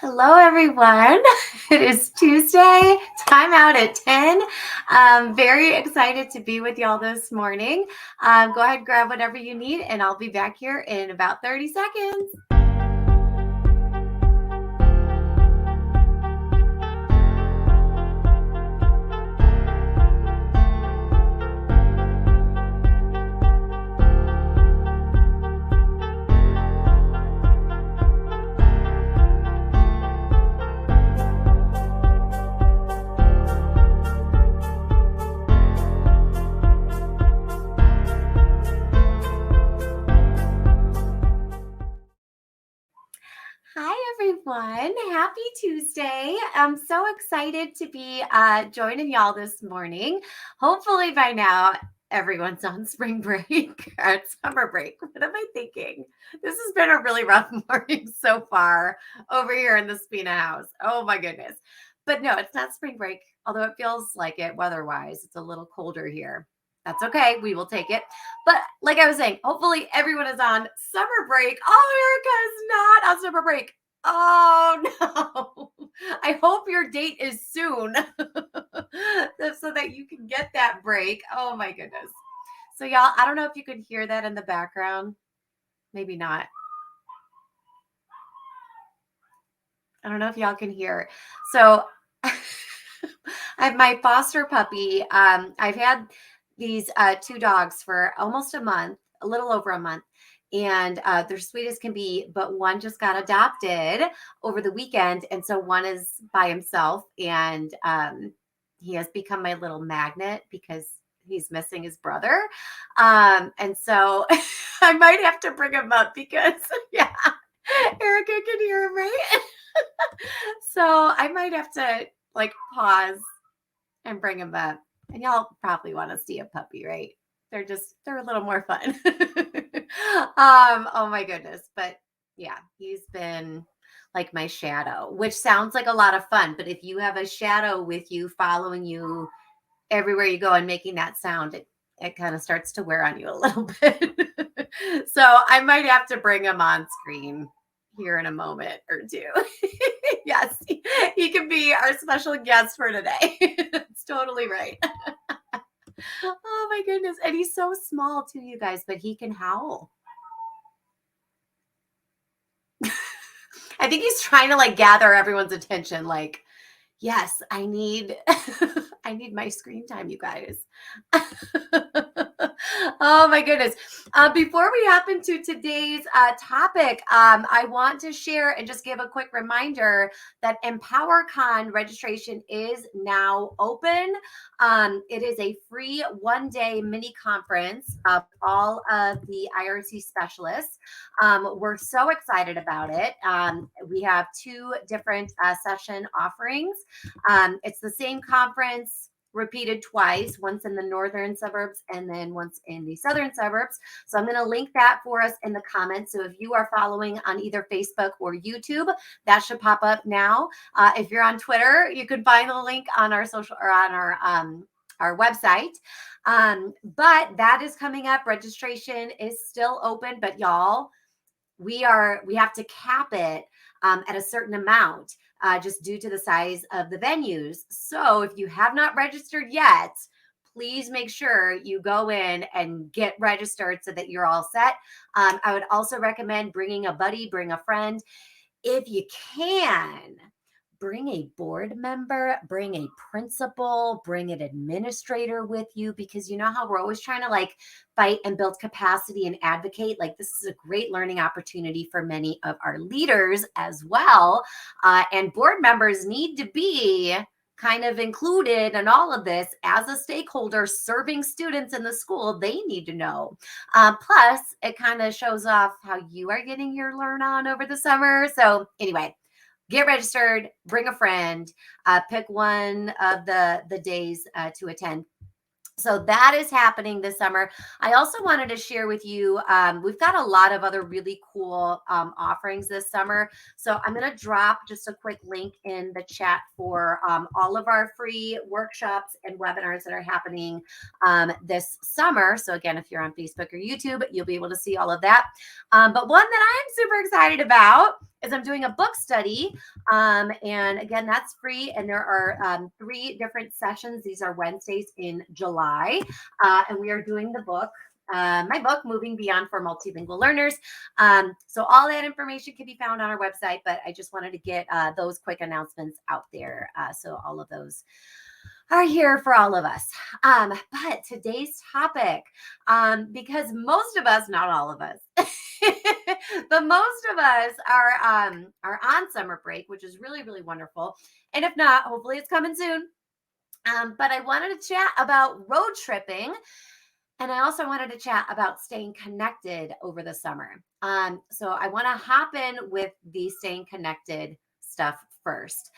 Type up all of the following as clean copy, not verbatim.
Hello, everyone. It is Tuesday, timeout at 10. I'm very excited to be with y'all this morning. Go ahead, grab whatever you need, and I'll be back here in about 30 seconds. Hi, everyone. Happy Tuesday. I'm so excited to be joining y'all this morning. Hopefully, by now, everyone's on spring break or summer break. What am I thinking? This has been a really rough morning so far over here in the Spina house. Oh, my goodness. But no, it's not spring break, although it feels like it weather wise. It's a little colder here. That's okay. We will take it. But like I was saying, hopefully everyone is on summer break. Oh, Erica is not on summer break. Oh no. I hope your date is soon so that you can get that break. Oh my goodness. So y'all, I don't know if you could hear that in the background. Maybe not. I don't know if y'all can hear. So I have my foster puppy. I've had these two dogs for almost a month, a little over a month, and they're sweet as can be. But one just got adopted over the weekend, and so one is by himself, and he has become my little magnet because he's missing his brother. And so I might have to bring him up because, yeah, Erica can hear him, right? So I might have to like pause and bring him up. And y'all probably want to see a puppy, right? They're a little more fun. Oh my goodness. But yeah, he's been like my shadow, which sounds like a lot of fun. But if you have a shadow with you following you everywhere you go and making that sound, it kind of starts to wear on you a little bit. So I might have to bring him on screen here in a moment or two. Yes, he can be our special guest for today. It's totally right. Oh my goodness. And he's so small too, you guys, but he can howl. I think he's trying to like gather everyone's attention. Like, yes, I need I need my screen time, you guys. Oh my goodness. Before we hop into today's topic, I want to share and just give a quick reminder that EmpowerCon registration is now open. It is a free one-day mini conference of all of the IRC specialists. We're so excited about it. We have two different session offerings. It's the same conference repeated twice, once in the northern suburbs and then once in the southern suburbs. So I'm going to link that for us in the comments. So if you are following on either Facebook or YouTube, that should pop up now. If you're on Twitter, you can find the link on our social or on our website. But that is coming up. Registration is still open, but y'all, we have to cap it at a certain amount just due to the size of the venues. So if you have not registered yet, please make sure you go in and get registered so that you're all set. I would also recommend bringing a buddy, bring a friend. If you can, bring a board member, bring a principal, bring an administrator with you, because you know how we're always trying to like fight and build capacity and advocate. Like, this is a great learning opportunity for many of our leaders as well. And board members need to be kind of included in all of this as a stakeholder serving students in the school. They need to know. Plus, it kind of shows off how you are getting your learn on over the summer. So anyway, get registered, bring a friend, pick one of the days to attend. So that is happening this summer. I also wanted to share with you, we've got a lot of other really cool offerings this summer. So I'm going to drop just a quick link in the chat for all of our free workshops and webinars that are happening this summer. So again, if you're on Facebook or YouTube, you'll be able to see all of that. But one that I'm super excited about is I'm doing a book study. And again, that's free. And there are 3 different sessions. These are Wednesdays in July. And we are doing the book. My book, Moving Beyond for Multilingual Learners. So all that information can be found on our website, but I just wanted to get those quick announcements out there. So all of those are here for all of us. But today's topic, because most of us, not all of us, but most of us are on summer break, which is really, really wonderful. And if not, hopefully it's coming soon. But I wanted to chat about road tripping. And I also wanted to chat about staying connected over the summer. So I want to hop in with the staying connected stuff first.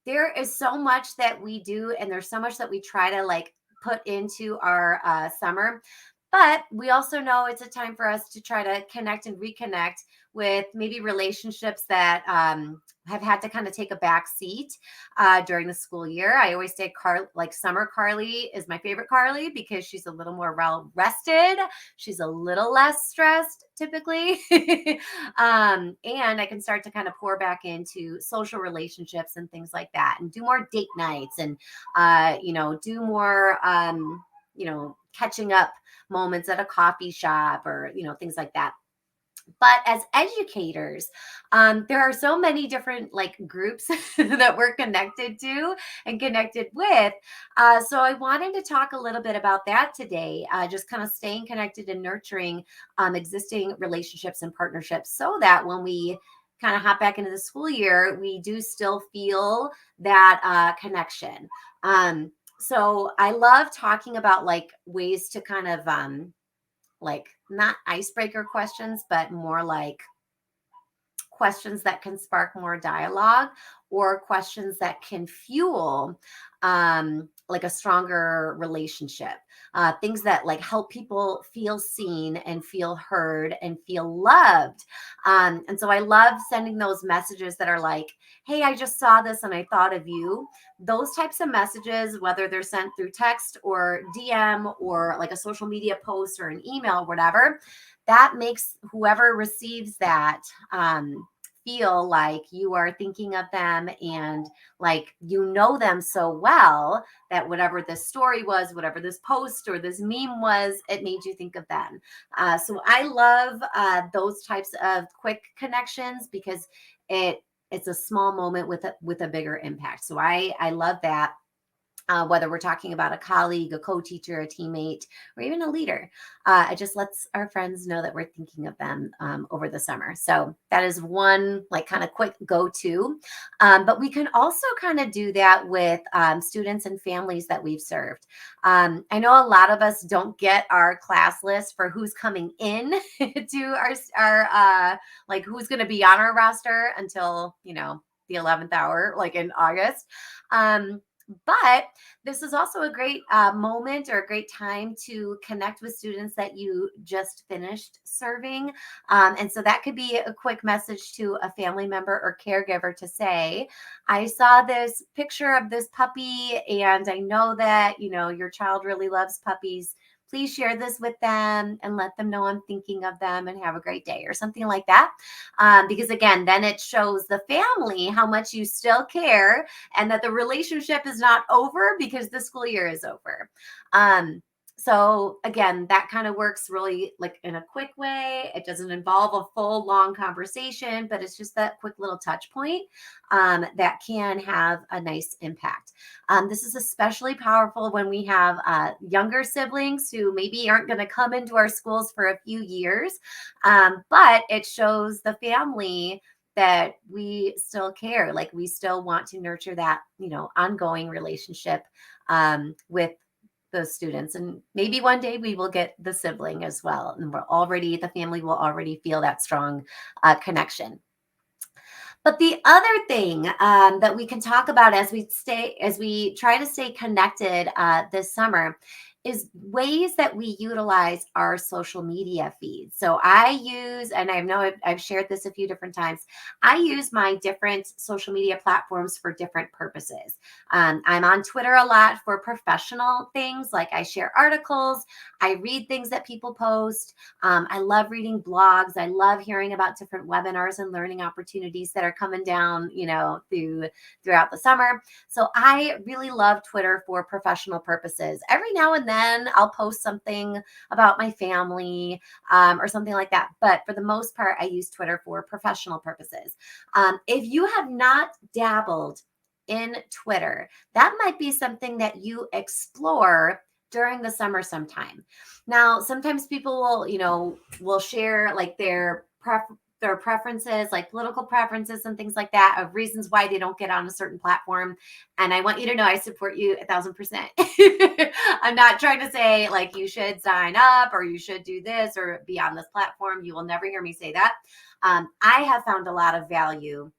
There is so much that we do, and there's so much that we try to like put into our summer. But we also know it's a time for us to try to connect and reconnect with maybe relationships that have had to kind of take a back seat during the school year. I always say like summer Carly is my favorite Carly because she's a little more well rested. She's a little less stressed typically. And I can start to kind of pour back into social relationships and things like that and do more date nights and, do more, catching up moments at a coffee shop or, things like that. But as educators, there are so many different like groups that we're connected to and connected with. So I wanted to talk a little bit about that today, just kind of staying connected and nurturing existing relationships and partnerships so that when we kind of hop back into the school year, we do still feel that connection. So I love talking about like ways to kind of like not icebreaker questions, but more like questions that can spark more dialogue or questions that can fuel like a stronger relationship, things that like help people feel seen and feel heard and feel loved. And so I love sending those messages that are like, hey, I just saw this and I thought of you. Those types of messages, whether they're sent through text or DM or like a social media post or an email, whatever, that makes whoever receives that feel like you are thinking of them and like you know them so well that whatever this story was, whatever this post or this meme was, it made you think of them. So I love those types of quick connections because it's a small moment with a bigger impact. So I love that. Whether we're talking about a colleague, a co-teacher, a teammate, or even a leader. It just lets our friends know that we're thinking of them over the summer. So that is one like kind of quick go-to. But we can also kind of do that with students and families that we've served. I know a lot of us don't get our class list for who's coming in to our like who's going to be on our roster until, the 11th hour, like in August. But this is also a great moment or a great time to connect with students that you just finished serving. And so that could be a quick message to a family member or caregiver to say, I saw this picture of this puppy and I know that, your child really loves puppies. Please share this with them and let them know I'm thinking of them and have a great day or something like that. Because again, then it shows the family how much you still care and that the relationship is not over because the school year is over. So again, that kind of works really like in a quick way. It doesn't involve a full long conversation, but it's just that quick little touch point that can have a nice impact. This is especially powerful when we have younger siblings who maybe aren't going to come into our schools for a few years, but it shows the family that we still care, like we still want to nurture that, ongoing relationship with those students. And maybe one day we will get the sibling as well. And the family will already feel that strong connection. But the other thing that we can talk about as we try to stay connected this summer is ways that we utilize our social media feeds. So I use, and I know I've shared this a few different times, I use my different social media platforms for different purposes. I'm on Twitter a lot for professional things, like I share articles, I read things that people post. I love reading blogs. I love hearing about different webinars and learning opportunities that are coming down, throughout the summer. So I really love Twitter for professional purposes. Every now and then I'll post something about my family or something like that. But for the most part, I use Twitter for professional purposes. If you have not dabbled in Twitter, that might be something that you explore during the summer sometime. Now, sometimes people will share like their preferences, like political preferences and things like that, of reasons why they don't get on a certain platform. And I want you to know I support you 1,000%. I'm not trying to say like you should sign up or you should do this or be on this platform. You will never hear me say that. I have found a lot of value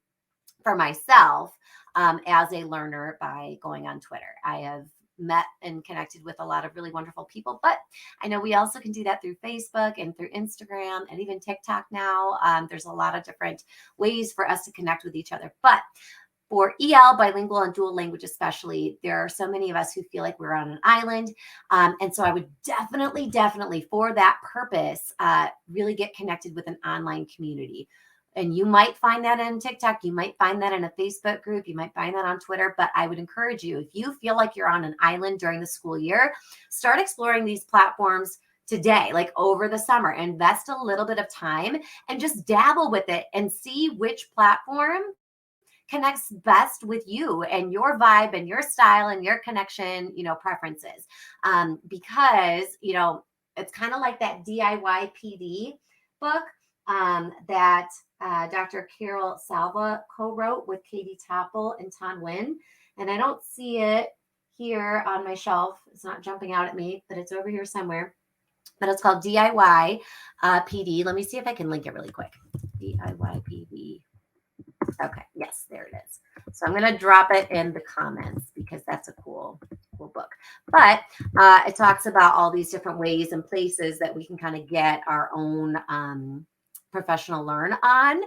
for myself as a learner by going on Twitter. I have met and connected with a lot of really wonderful people, but I know we also can do that through Facebook and through Instagram and even TikTok now. There's a lot of different ways for us to connect with each other. But for EL, bilingual and dual language especially, there are so many of us who feel like we're on an island. And so I would definitely for that purpose, really get connected with an online community. And you might find that in TikTok. You might find that in a Facebook group. You might find that on Twitter. But I would encourage you, if you feel like you're on an island during the school year, start exploring these platforms today, like over the summer. Invest a little bit of time and just dabble with it and see which platform connects best with you and your vibe and your style and your connection, preferences. Because, it's kind of like that DIY PD book that Dr. Carol Salva co-wrote with Katie Topple and Ton Wynn. And I don't see it here on my shelf. It's not jumping out at me, but it's over here somewhere. But it's called DIY PD. Let me see if I can link it really quick. DIY PD. Okay, yes, there it is. So I'm going to drop it in the comments because that's a cool book. But it talks about all these different ways and places that we can kind of get our own professional learn on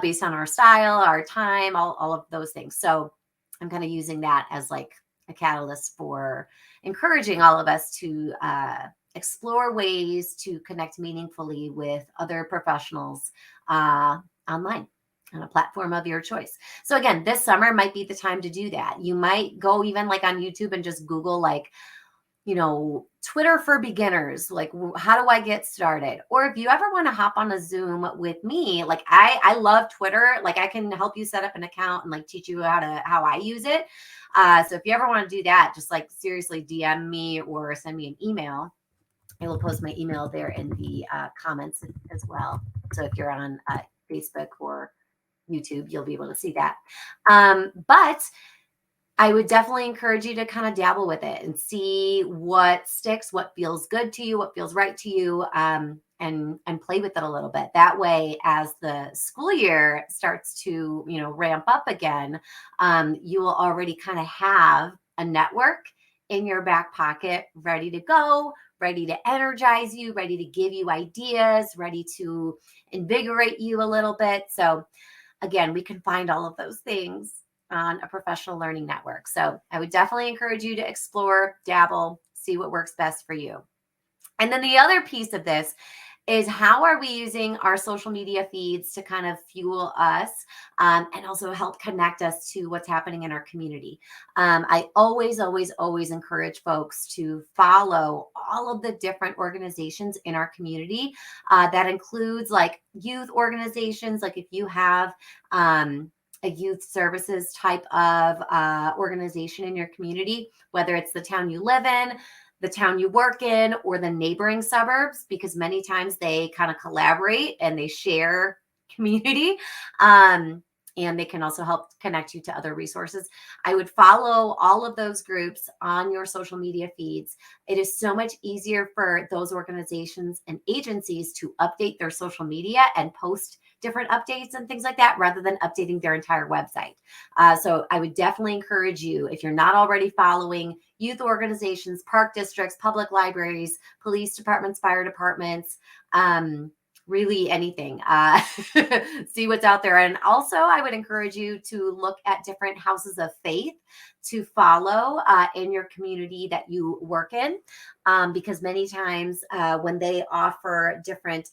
based on our style, our time, all of those things. So I'm kind of using that as like a catalyst for encouraging all of us to explore ways to connect meaningfully with other professionals online on a platform of your choice. So again, this summer might be the time to do that. You might go even like on YouTube and just Google like, Twitter for beginners, like how do I get started? Or if you ever want to hop on a Zoom with me, like I love Twitter, like I can help you set up an account and like teach you how I use it. So if you ever want to do that, just like seriously DM me or send me an email. I will post my email there in the comments as well. So if you're on Facebook or YouTube, you'll be able to see that. But I would definitely encourage you to kind of dabble with it and see what sticks, what feels good to you, what feels right to you, and play with it a little bit. That way, as the school year starts to, ramp up again, you will already kind of have a network in your back pocket ready to go, ready to energize you, ready to give you ideas, ready to invigorate you a little bit. So again, we can find all of those things on a professional learning network. So I would definitely encourage you to explore, dabble, see what works best for you. And then the other piece of this is how are we using our social media feeds to kind of fuel us and also help connect us to what's happening in our community. I always encourage folks to follow all of the different organizations in our community. That includes like youth organizations, like if you have a youth services type of organization in your community, whether it's the town you live in, the town you work in, or the neighboring suburbs, because many times they kind of collaborate and they share community. and they can also help connect you to other resources. I would follow all of those groups on your social media feeds. It is so much easier for those organizations and agencies to update their social media and post different updates and things like that rather than updating their entire website. So I would definitely encourage you, if you're not already following youth organizations, park districts, public libraries, police departments, fire departments, really anything, see what's out there. And also I would encourage you to look at different houses of faith to follow in your community that you work in, because many times when they offer different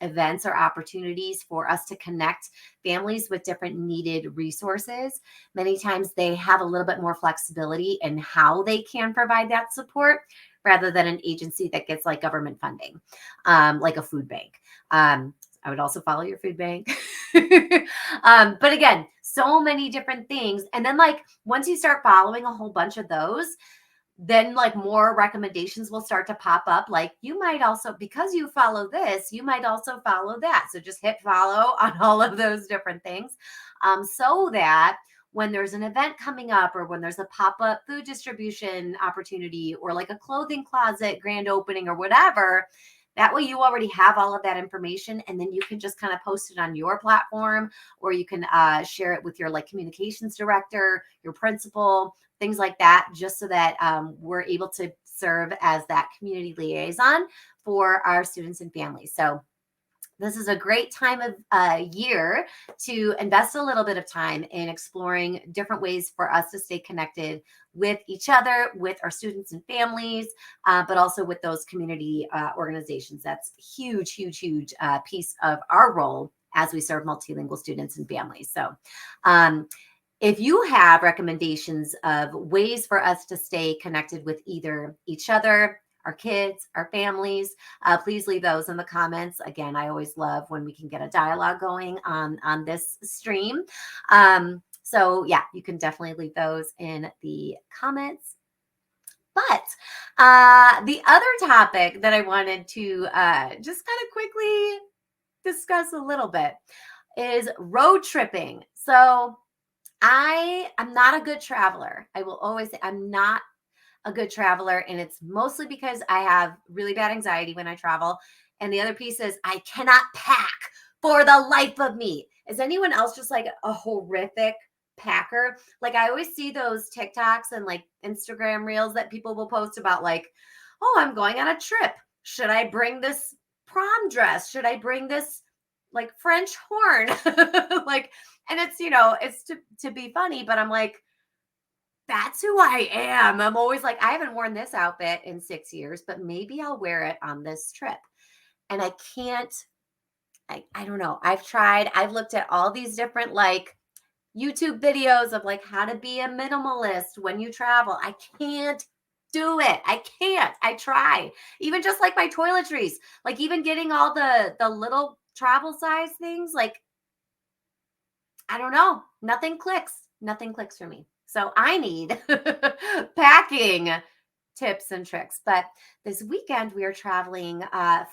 events or opportunities for us to connect families with different needed resources, many times they have a little bit more flexibility in how they can provide that support rather than an agency that gets like government funding, like a food bank. I would also follow your food bank. But again, so many different things. And then like once you start following a whole bunch of those, then like more recommendations will start to pop up. Like you might also, because you follow this, you might also follow that. So just hit follow on all of those different things, so that when there's an event coming up or when there's a pop-up food distribution opportunity or like a clothing closet grand opening or whatever, that way you already have all of that information, and then you can just kind of post it on your platform, or you can share it with your like communications director, your principal, things like that, just so that we're able to serve as that community liaison for our students and families. So this is a great time of year to invest a little bit of time in exploring different ways for us to stay connected with each other, with our students and families, but also with those community organizations. That's huge, huge, huge piece of our role as we serve multilingual students and families. So if you have recommendations of ways for us to stay connected with either each other, our kids, our families, please leave those in the comments. Again, I always love when we can get a dialogue going on this stream. So yeah, you can definitely leave those in the comments. But the other topic that I wanted to just kind of quickly discuss a little bit is road tripping. So I'm not a good traveler. I will always say I'm not a good traveler, and it's mostly because I have really bad anxiety when I travel. And the other piece is I cannot pack for the life of me. Is anyone else just like a horrific packer? Like I always see those TikToks and like Instagram reels that people will post about like, oh, I'm going on a trip. Should I bring this prom dress? Should I bring this like French horn? Like, and it's, it's to be funny, but I'm like, that's who I am. I'm always like, I haven't worn this outfit in 6 years, but maybe I'll wear it on this trip. And I can't, I don't know. I've looked at all these different like YouTube videos of like how to be a minimalist when you travel. I can't do it. I can't. I try. Even just like my toiletries, like even getting all the little travel size things, like I don't know. Nothing clicks. Nothing clicks for me. So I need packing tips and tricks. But this weekend we are traveling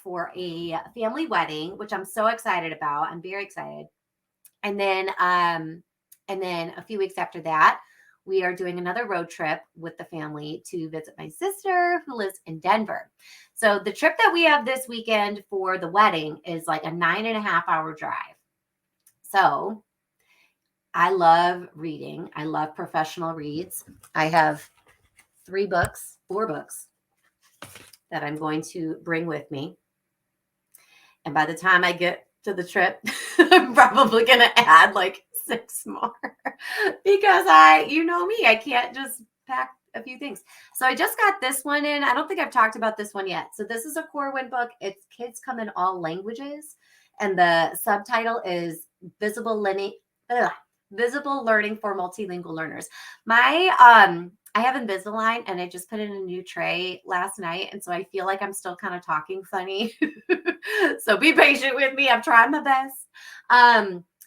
for a family wedding, which I'm so excited about. I'm very excited. And then a few weeks after that, we are doing another road trip with the family to visit my sister who lives in Denver. So the trip that we have this weekend for the wedding is like a 9.5 hour drive. So I love reading. I love professional reads. I have 4 books that I'm going to bring with me. And by the time I get to the trip, I'm probably going to add like 6 more because you know me, I can't just pack a few things. So I just got this one in. I don't think I've talked about this one yet. So this is a Core Win book. It's Kids Come in All Languages. And the subtitle is Visible Learning for Multilingual Learners. I have Invisalign and I just put in a new tray last night. And so I feel like I'm still kind of talking funny. So be patient with me. I'm trying my best.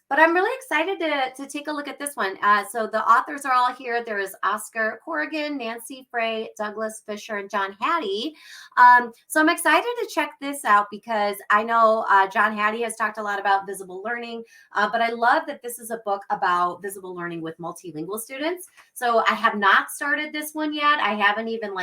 But I'm really excited to take a look at this one. So the authors are all here. There's Oscar Corrigan, Nancy Frey, Douglas Fisher, and John Hattie. So I'm excited to check this out because I know John Hattie has talked a lot about visible learning, but I love that this is a book about visible learning with multilingual students. So I have not started this one yet. I haven't even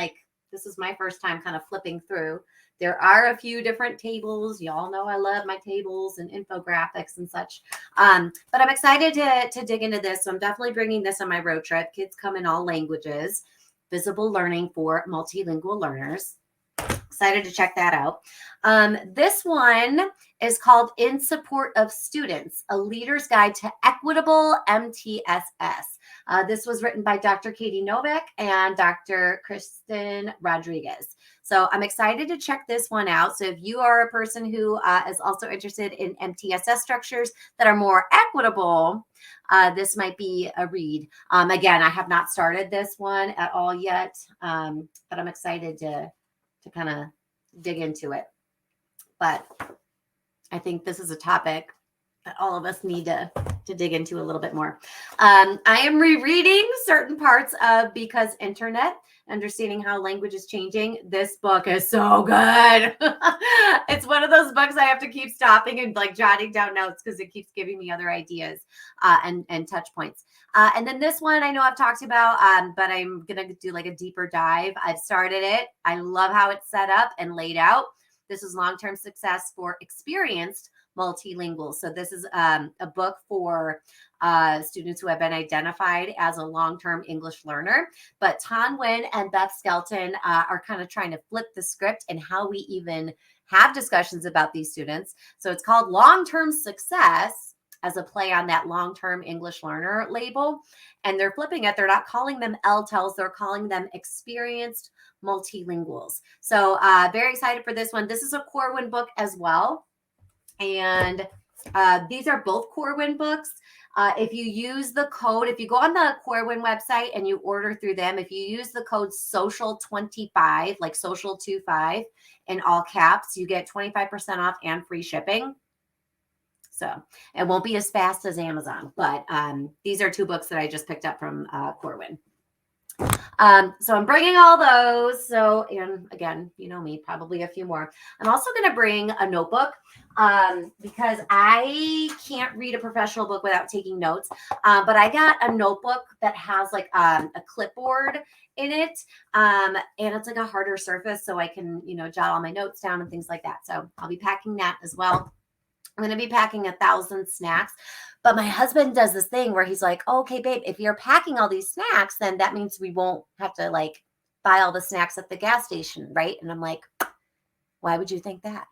this is my first time kind of flipping through. There are a few different tables. Y'all know I love my tables and infographics and such. But I'm excited to dig into this. So I'm definitely bringing this on my road trip. Kids come in all languages, visible learning for multilingual learners. Excited to check that out. This one is called In Support of Students, A Leader's Guide to Equitable MTSS. This was written by Dr. Katie Novak and Dr. Kristen Rodriguez. So I'm excited to check this one out. So if you are a person who is also interested in MTSS structures that are more equitable, this might be a read. Again, I have not started this one at all yet, but I'm excited to kind of dig into it. But I think this is a topic that all of us need to dig into a little bit more. I am rereading certain parts of Because Internet, Understanding How Language is Changing. This book is so good. It's one of those books I have to keep stopping and jotting down notes because it keeps giving me other ideas and touch points. And then this one I know I've talked about, but I'm going to do a deeper dive. I've started it. I love how it's set up and laid out. This is long-term success for experienced multilingual. So this is a book for students who have been identified as a long-term English learner. But Tan Nguyen and Beth Skelton are kind of trying to flip the script and how we even have discussions about these students. So it's called Long-Term Success as a play on that long-term English learner label. And they're flipping it. They're not calling them LTELs. They're calling them experienced multilinguals. So very excited for this one. This is a Corwin book as well. And these are both Corwin books. If you use the code, if you go on the Corwin website and you order through them, if you use the code social25, like social25 in all caps, you get 25% off and free shipping. So it won't be as fast as Amazon, but these are two books that I just picked up from Corwin. So I'm bringing all those. So, and again, you know me, probably a few more. I'm also going to bring a notebook because I can't read a professional book without taking notes. But I got a notebook that has a clipboard in it. And it's a harder surface so I can, jot all my notes down and things like that. So I'll be packing that as well. I'm going to be packing 1,000 snacks. But my husband does this thing where he's like, oh, okay, babe, if you're packing all these snacks, then that means we won't have to buy all the snacks at the gas station, right? And I'm like, why would you think that?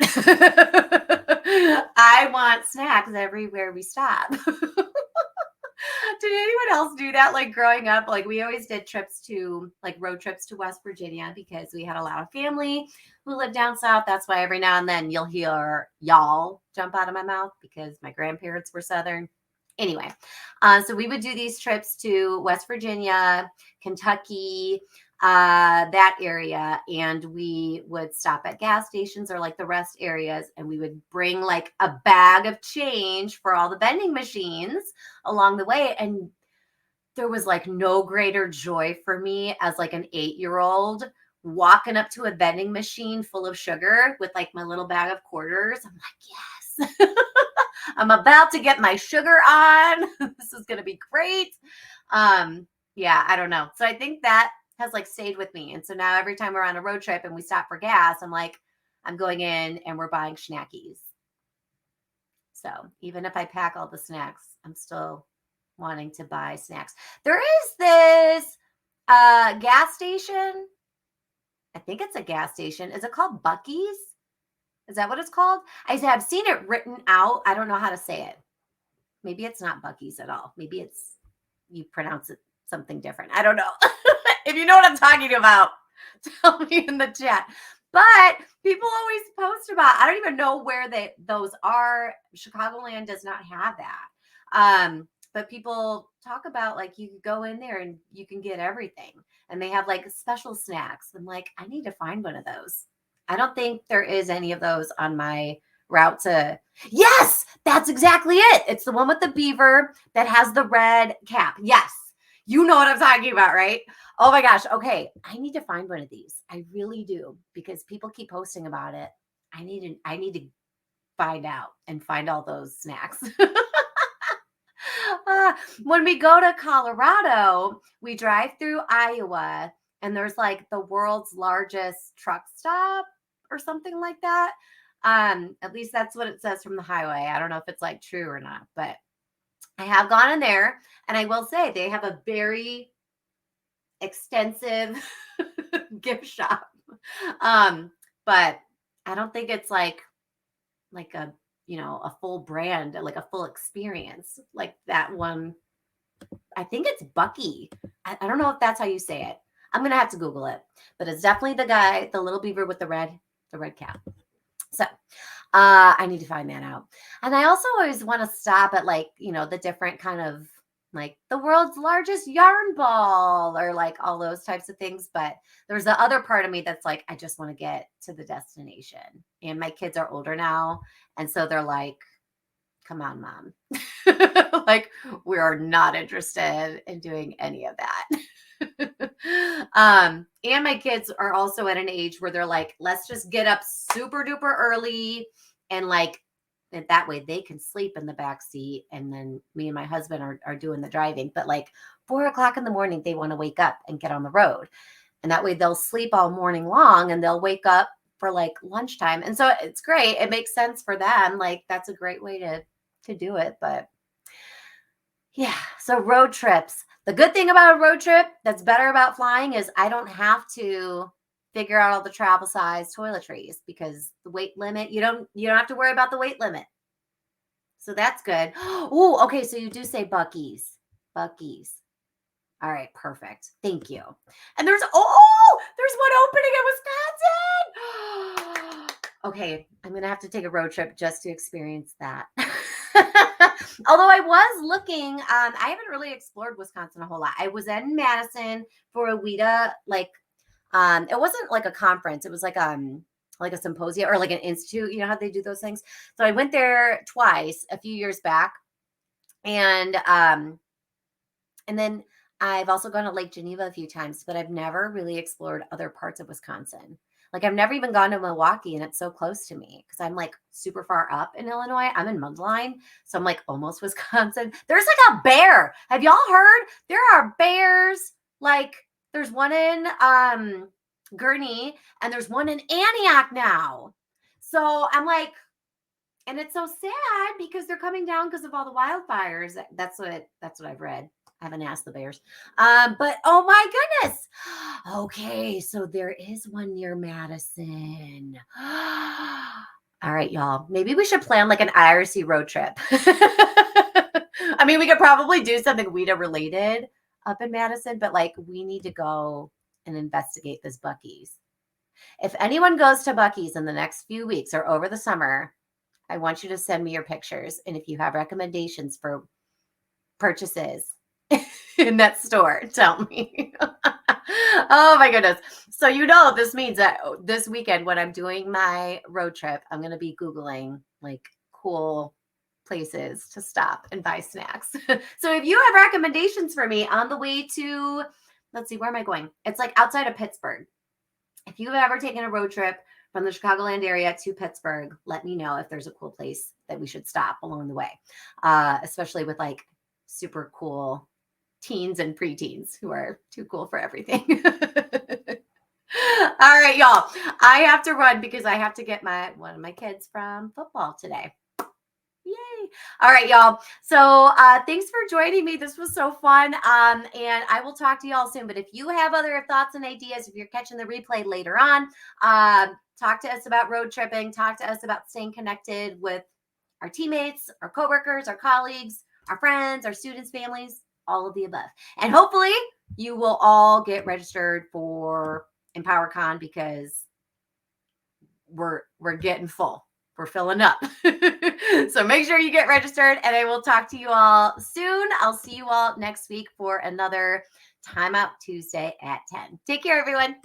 I want snacks everywhere we stop. Did anyone else do that? Growing up, we always did trips to road trips to West Virginia because we had a lot of family who lived down south. That's why every now and then you'll hear y'all jump out of my mouth because my grandparents were Southern. Anyway, so we would do these trips to West Virginia, Kentucky, that area, and we would stop at gas stations or the rest areas, and we would bring a bag of change for all the vending machines along the way. And there was no greater joy for me as an 8-year-old walking up to a vending machine full of sugar with my little bag of quarters. I'm like, yes. I'm about to get my sugar on. This is going to be great. Yeah, I don't know. So I think that has stayed with me. And so now every time we're on a road trip and we stop for gas, I'm going in and we're buying snackies. So even if I pack all the snacks, I'm still wanting to buy snacks. There is this gas station. I think it's a gas station. Is it called Buc-ee's? Is that what it's called? I have seen it written out. I don't know how to say it. Maybe it's not Buc-ee's at all. Maybe you pronounce it something different. I don't know. If you know what I'm talking about, tell me in the chat. But people always post about, I don't even know where those are. Chicagoland does not have that. But people talk about you can go in there and you can get everything. And they have special snacks. I'm I need to find one of those. I don't think there is any of those on my route to, yes, that's exactly it. It's the one with the beaver that has the red cap. Yes. You know what I'm talking about, right? Oh my gosh. Okay. I need to find one of these. I really do, because people keep posting about it. I need to find out and find all those snacks. When we go to Colorado, we drive through Iowa, and there's like the world's largest truck stop or something like that. At least that's what it says from the highway. I don't know if it's like true or not, but I have gone in there, and I will say they have a very extensive gift shop. But I don't think it's like a, a full brand, like a full experience like that one. I think it's Bucky. I don't know if that's how you say it. I'm going to have to Google it, but it's definitely the guy, the little beaver with the red cap. So I need to find that out. And I also always want to stop at like, the different kind of like the world's largest yarn ball or like all those types of things. But there's the other part of me that's like, I just want to get to the destination. And my kids are older now. And so they're like, come on, mom. Like, we are not interested in doing any of that. And my kids are also at an age where they're like, let's just get up super duper early, and like, and that way they can sleep in the back seat, and then me and my husband are doing the driving. But like 4:00 in the morning, they want to wake up and get on the road, and that way they'll sleep all morning long, and they'll wake up for like lunchtime. And so it's great. It makes sense for them. Like, that's a great way to do it. But yeah, so road trips. The good thing about a road trip that's better about flying is I don't have to figure out all the travel size toiletries, because the weight limit, you don't have to worry about the weight limit. So that's good. Oh, okay. So you do say Buc-ee's. Buc-ee's. All right, perfect. Thank you. And there's one opening in Wisconsin. Okay, I'm going to have to take a road trip just to experience that. Although I was looking, I haven't really explored Wisconsin a whole lot. I was in Madison for a WIDA, like, it wasn't like a conference. It was like a symposium or like an institute. You know how they do those things? So I went there twice a few years back. And then I've also gone to Lake Geneva a few times, but I've never really explored other parts of Wisconsin. Like, I've never even gone to Milwaukee, and it's so close to me because I'm like super far up in Illinois. I'm in Mundelein, so I'm like almost Wisconsin. There's like a bear. Have y'all heard? There are bears. Like, there's one in Gurnee, and there's one in Antioch now. So I'm like, and it's so sad because they're coming down because of all the wildfires. That's what I've read. I haven't asked the bears. But oh my goodness. Okay, so there is one near Madison. All right, y'all. Maybe we should plan like an IRC road trip. I mean, we could probably do something WIDA related up in Madison, but like, we need to go and investigate this Buc-ee's. If anyone goes to Buc-ee's in the next few weeks or over the summer, I want you to send me your pictures. And if you have recommendations for purchases in that store, tell me. Oh my goodness. So this means that this weekend when I'm doing my road trip, I'm going to be Googling like cool places to stop and buy snacks. So if you have recommendations for me on the way to, let's see, where am I going? It's like outside of Pittsburgh. If you've ever taken a road trip from the Chicagoland area to Pittsburgh, let me know if there's a cool place that we should stop along the way, especially with like super cool teens and preteens who are too cool for everything. All right, y'all. I have to run because I have to get one of my kids from football today. Yay. All right, y'all. So thanks for joining me. This was so fun. And I will talk to y'all soon. But if you have other thoughts and ideas, if you're catching the replay later on, talk to us about road tripping. Talk to us about staying connected with our teammates, our coworkers, our colleagues, our friends, our students, families, all of the above. And hopefully you will all get registered for EmpowerCon because we're getting full. We're filling up. So make sure you get registered, and I will talk to you all soon. I'll see you all next week for another Timeout Tuesday at 10. Take care, everyone.